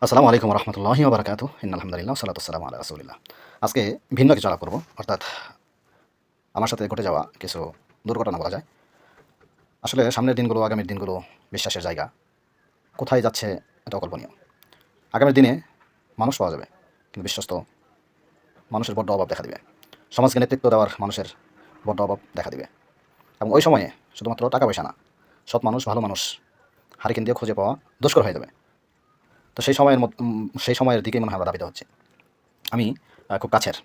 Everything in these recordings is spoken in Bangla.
আসসালামু আলাইকুম রহমতুল্লাহি ওবরাকাতু আলহামদুলিল্লাহ সালাতাম আলা রাসুলিল্লাহ। আজকে ভিন্ন কিছু আলাপ করবো, অর্থাৎ আমার সাথে ঘটে যাওয়া কিছু দুর্ঘটনা বলা যায়। আসলে সামনের দিনগুলো, আগামীর দিনগুলো বিশ্বাসের জায়গা, কোথায় যাচ্ছে এটা অকল্পনীয়। আগামীর দিনে মানুষ পাওয়া যাবে, কিন্তু বিশ্বস্ত মানুষের বড্ড অভাব দেখা দিবে। সমাজকে নেতৃত্ব দেওয়ার মানুষের বড্ড অভাব দেখা দিবে। এবং ওই সময়ে শুধুমাত্র টাকা পয়সা না, সৎ মানুষ, ভালো মানুষ হারিকেন দিয়ে খুঁজে পাওয়া দুষ্কর হয়ে যাবে। তো সেই সময়ের দিকেই মনে হয় আমরা দাবিত হচ্ছে। আমি খুব কাছের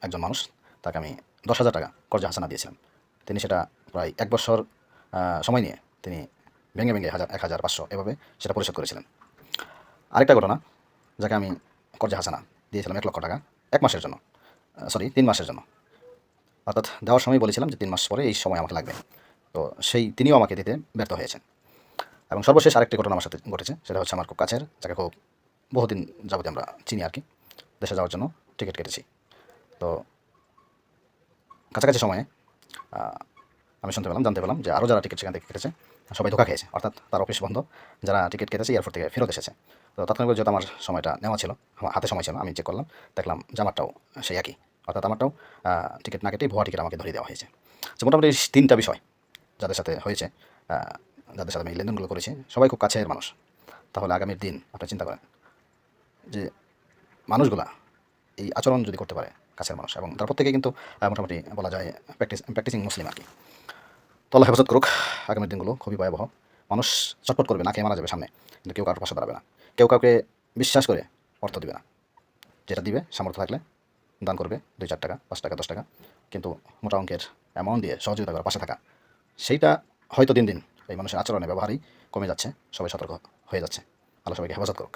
একজন মানুষ, তাকে আমি 10,000 টাকা কর্জা হাসানা দিয়েছিলাম। তিনি সেটা প্রায় 1 বছর সময় নিয়ে তিনি ভেঙে ভেঙে 1,000, 500 এভাবে সেটা পরিশোধ করেছিলেন। আরেকটা ঘটনা, যাকে আমি কর্জা হাসানা দিয়েছিলাম 1,00,000 টাকা 1 মাসের জন্য, 3 মাসের জন্য। অর্থাৎ দেওয়ার সময় বলেছিলাম যে 3 মাস পরে এই সময় আমাকে লাগবে। তো তিনিও আমাকে দিতে ব্যর্থ হয়েছেন। এবং সর্বশেষ আরেকটি ঘটনা আমার সাথে ঘটেছে, সেটা হচ্ছে আমার খুব কাছের, যাকে খুব বহুদিন যাবতীয় আমরা চিনি আর কি, দেশে যাওয়ার জন্য টিকিট কেটেছি। তো কাছাকাছি সময়ে আমি জানতে পেলাম যে আরও যারা টিকিট সেখান থেকে কেটেছে সবাই ধোঁকা খেয়েছে, অর্থাৎ তার অফিস বন্ধ, যারা টিকিট কেটেছে এয়ারপোর্ট থেকে ফেরত এসেছে। তো তাৎক্ষণিক যেহেতু আমার সময়টা নেওয়া ছিল, আমার হাতে সময় ছিল, আমি চেক করলাম, দেখলাম যে আমারটাও সেই একই, অর্থাৎ আমারটাও টিকিট না কেটেই ভুয়া টিকিট আমাকে ধরিয়ে দেওয়া হয়েছে। তো মোটামুটি 3টা বিষয় যাদের সাথে হয়েছে, যাদের সাথে আমি লেনদেনগুলো করেছি, সবাই খুব কাছের মানুষ। তাহলে আগামীর দিন আপনি চিন্তা করেন যে মানুষগুলা এই আচরণ যদি করতে পারে, কাছের মানুষ, এবং তার প্রত্যেকে কিন্তু মোটামুটি বলা যায় প্র্যাকটিসিং মুসলিম আর কি। তো আল্লাহ হেফাজত করুক। আগামীর দিনগুলো খুবই ভয়াবহ। মানুষ চটপট করবে, না খেয়ে মারা যাবে সামনে, কিন্তু কেউ কারোর পাশে দাঁড়াবে না। কেউ কাউকে বিশ্বাস করে অর্থ দিবে না। যেটা দিবে সামর্থ্য থাকলে দান করবে, 2-4 টাকা, 5 টাকা, 10 টাকা, কিন্তু মোটা অঙ্কের অ্যামাউন্ট দিয়ে সহযোগিতা করার পাশে থাকা, সেইটা হয়তো দিন দিন এই মানুষের আচরণে ব্যবহারই কমে যাচ্ছে। সবাই সতর্ক হয়ে যাচ্ছে। আল্লাহ সবাইকে হেফাজত করুক।